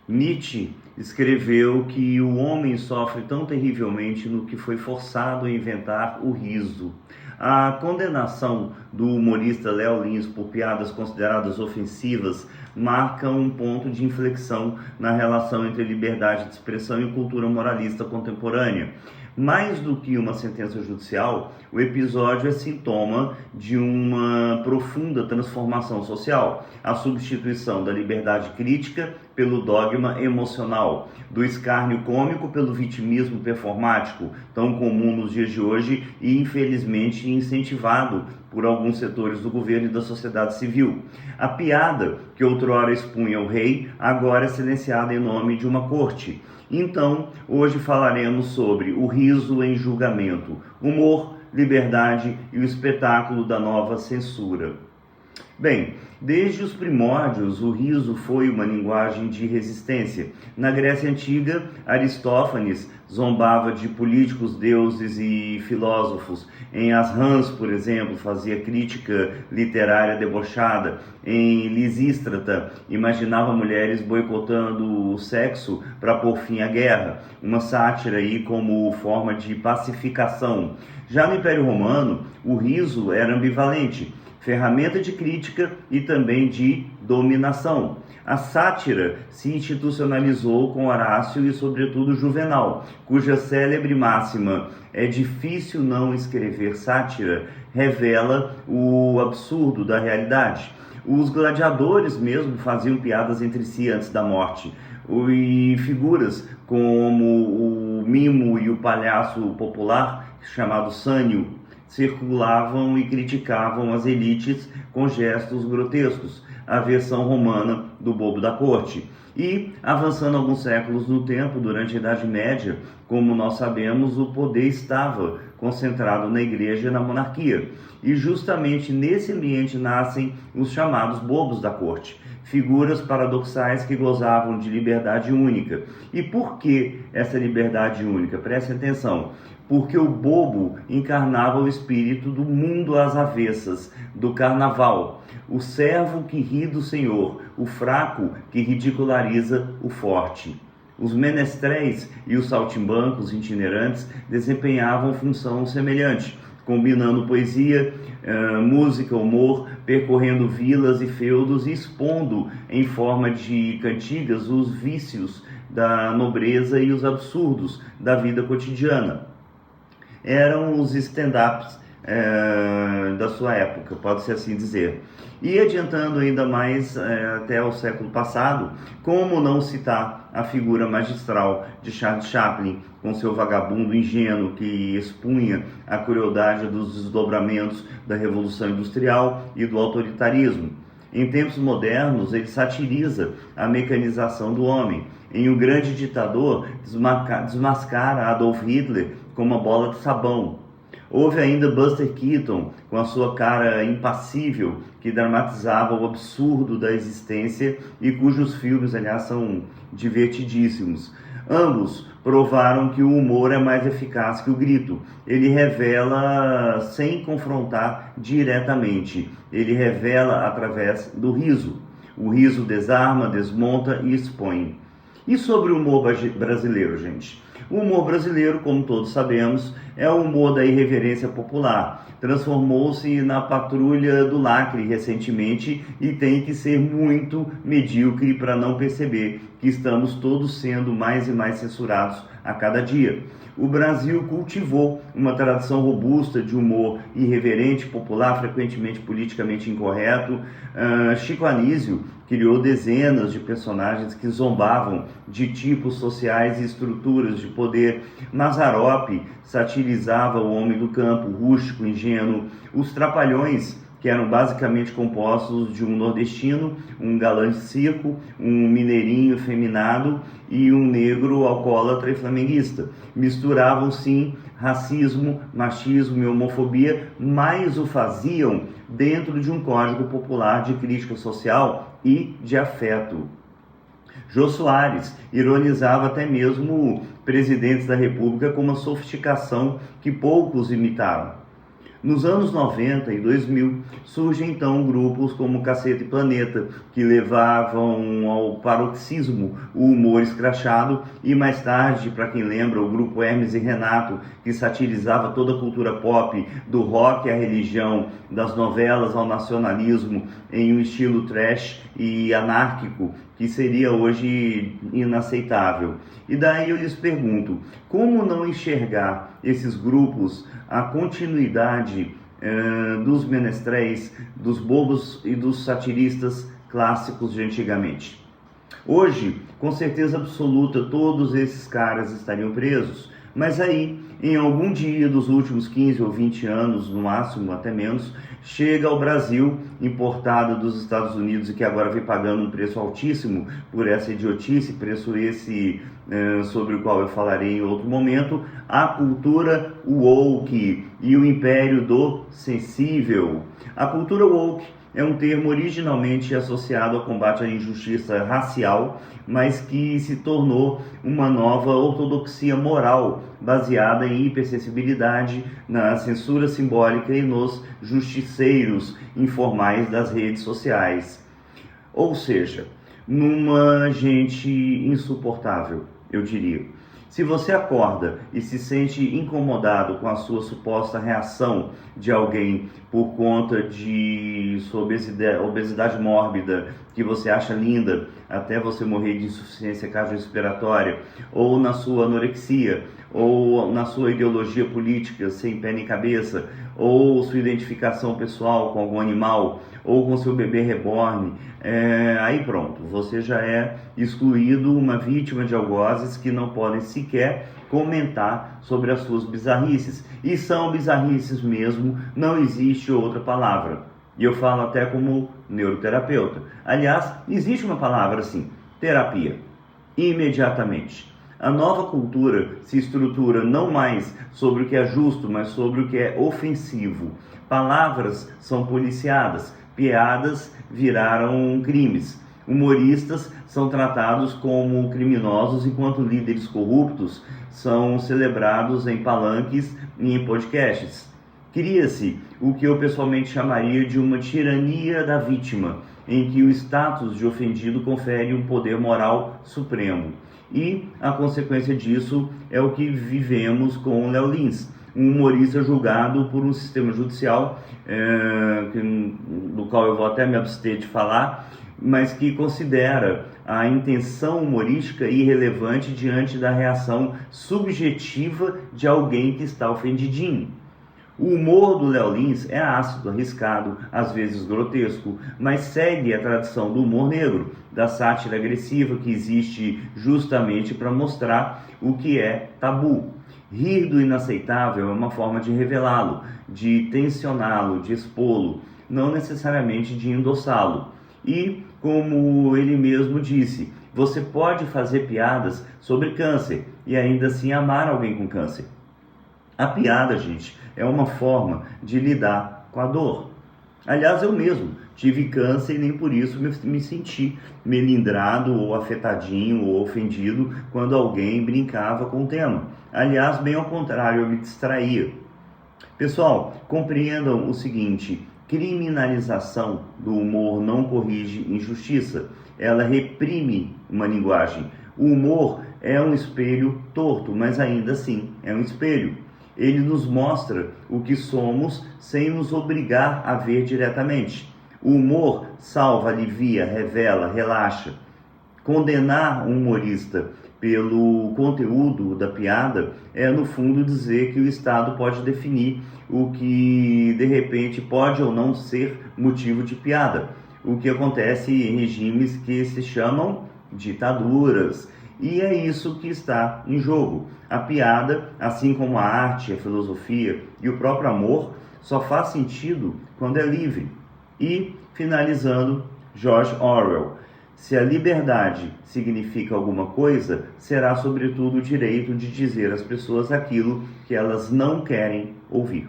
Nietzsche escreveu que o homem sofre tão terrivelmente no que foi forçado a inventar o riso. A condenação do humorista Léo Lins por piadas consideradas ofensivas marca um ponto de inflexão na relação entre liberdade de expressão e cultura moralista contemporânea. Mais do que uma sentença judicial, o episódio é sintoma de uma profunda transformação social, a substituição da liberdade crítica pelo dogma emocional, do escárnio cômico pelo vitimismo performático, tão comum nos dias de hoje e infelizmente incentivado por alguns setores do governo e da sociedade civil. A piada que outrora expunha o rei, agora é silenciada em nome de uma corte. Então, hoje falaremos sobre o riso em julgamento, humor, liberdade e o espetáculo da nova censura. Bem, desde os primórdios, o riso foi uma linguagem de resistência. Na Grécia Antiga, Aristófanes zombava de políticos, deuses e filósofos. Em As Rãs, por exemplo, fazia crítica literária debochada. Em Lisístrata, imaginava mulheres boicotando o sexo para pôr fim à guerra. Uma sátira aí como forma de pacificação. Já no Império Romano, o riso era ambivalente, ferramenta de crítica e também de dominação. A sátira se institucionalizou com Horácio e, sobretudo, Juvenal, cuja célebre máxima "é difícil não escrever sátira", revela o absurdo da realidade. Os gladiadores mesmo faziam piadas entre si antes da morte. E figuras como o mimo e o palhaço popular, chamado Sânio, circulavam e criticavam as elites com gestos grotescos, a versão romana do bobo da corte. E, avançando alguns séculos no tempo, durante a Idade Média, como nós sabemos, o poder estava concentrado na igreja e na monarquia. E justamente nesse ambiente nascem os chamados bobos da corte, figuras paradoxais que gozavam de liberdade única. E por que essa liberdade única? Prestem atenção. Porque o bobo encarnava o espírito do mundo às avessas, do carnaval, o servo que ri do Senhor, o fraco que ridiculariza o forte. Os menestréis e os saltimbancos itinerantes desempenhavam função semelhante, combinando poesia, música, humor, percorrendo vilas e feudos e expondo em forma de cantigas os vícios da nobreza e os absurdos da vida cotidiana. Eram os stand-ups da sua época, pode-se assim dizer. E adiantando ainda mais até o século passado, como não citar a figura magistral de Charles Chaplin, com seu vagabundo ingênuo que expunha a crueldade dos desdobramentos da Revolução Industrial e do autoritarismo. Em tempos modernos, ele satiriza a mecanização do homem. Em O Grande Ditador, desmascara Adolf Hitler com uma bola de sabão. Houve ainda Buster Keaton, com a sua cara impassível, que dramatizava o absurdo da existência e cujos filmes, aliás, são divertidíssimos. Ambos provaram que o humor é mais eficaz que o grito. Ele revela sem confrontar diretamente. Ele revela através do riso. O riso desarma, desmonta e expõe. E sobre o humor brasileiro, gente? O humor brasileiro, como todos sabemos, é o humor da irreverência popular. Transformou-se na patrulha do lacre recentemente e tem que ser muito medíocre para não perceber que estamos todos sendo mais e mais censurados a cada dia. O Brasil cultivou uma tradição robusta de humor irreverente, popular, frequentemente politicamente incorreto. Chico Anísio criou dezenas de personagens que zombavam de tipos sociais e estruturas de poder. Mazzaropi satirizava o homem do campo, rústico, ingênuo. Os Trapalhões, que eram basicamente compostos de um nordestino, um galã de circo, um mineirinho efeminado e um negro alcoólatra e flamenguista. Misturavam, sim, racismo, machismo e homofobia, mas o faziam dentro de um código popular de crítica social e de afeto. Jô Soares ironizava até mesmo presidentes da República com uma sofisticação que poucos imitaram. Nos anos 90 e 2000, surgem então grupos como Caceta e Planeta, que levavam ao paroxismo o humor escrachado, e mais tarde, para quem lembra, o grupo Hermes e Renato, que satirizava toda a cultura pop, do rock à religião, das novelas ao nacionalismo, em um estilo trash e anárquico, que seria hoje inaceitável. E daí eu lhes pergunto, como não enxergar esses grupos a continuidade dos menestréis, dos bobos e dos satiristas clássicos de antigamente? Hoje, com certeza absoluta, todos esses caras estariam presos, mas aí, em algum dia dos últimos 15 ou 20 anos, no máximo, até menos, chega ao Brasil, importado dos Estados Unidos e que agora vem pagando um preço altíssimo por essa idiotice, preço esse sobre o qual eu falarei em outro momento, a cultura woke e o império do sensível. A cultura woke é um termo originalmente associado ao combate à injustiça racial, mas que se tornou uma nova ortodoxia moral, baseada em hipersensibilidade, na censura simbólica e nos justiceiros informais das redes sociais. Ou seja, numa gente insuportável, eu diria. Se você acorda e se sente incomodado com a sua suposta reação de alguém por conta de sua obesidade mórbida, que você acha linda até você morrer de insuficiência cardiorrespiratória, ou na sua anorexia, ou na sua ideologia política sem pé nem cabeça, ou sua identificação pessoal com algum animal, ou com seu bebê reborn, aí pronto, você já é excluído, uma vítima de algozes que não podem sequer comentar sobre as suas bizarrices. E são bizarrices mesmo, não existe outra palavra. E eu falo até como neuroterapeuta. Aliás, existe uma palavra assim, terapia. Imediatamente. A nova cultura se estrutura não mais sobre o que é justo, mas sobre o que é ofensivo. Palavras são policiadas, piadas viraram crimes. Humoristas são tratados como criminosos, enquanto líderes corruptos são celebrados em palanques e em podcasts. Cria-se o que eu pessoalmente chamaria de uma tirania da vítima, em que o status de ofendido confere um poder moral supremo. E a consequência disso é o que vivemos com o Léo Lins, um humorista julgado por um sistema judicial, do qual eu vou até me abster de falar, mas que considera a intenção humorística irrelevante diante da reação subjetiva de alguém que está ofendidinho. O humor do Léo Lins é ácido, arriscado, às vezes grotesco, mas segue a tradição do humor negro, da sátira agressiva que existe justamente para mostrar o que é tabu. Rir do inaceitável é uma forma de revelá-lo, de tensioná-lo, de expô-lo, não necessariamente de endossá-lo. E, como ele mesmo disse, você pode fazer piadas sobre câncer e ainda assim amar alguém com câncer. A piada, gente, é uma forma de lidar com a dor. Aliás, eu mesmo tive câncer e nem por isso me senti melindrado ou afetadinho ou ofendido quando alguém brincava com o tema. Aliás, bem ao contrário, eu me distraía. Pessoal, compreendam o seguinte: criminalização do humor não corrige injustiça, ela reprime uma linguagem. O humor é um espelho torto, mas ainda assim é um espelho. Ele nos mostra o que somos sem nos obrigar a ver diretamente. O humor salva, alivia, revela, relaxa. Condenar um humorista pelo conteúdo da piada é, no fundo, dizer que o Estado pode definir o que, de repente, pode ou não ser motivo de piada. O que acontece em regimes que se chamam ditaduras. E é isso que está em jogo. A piada, assim como a arte, a filosofia e o próprio amor, só faz sentido quando é livre. E, finalizando, George Orwell: se a liberdade significa alguma coisa, será sobretudo o direito de dizer às pessoas aquilo que elas não querem ouvir.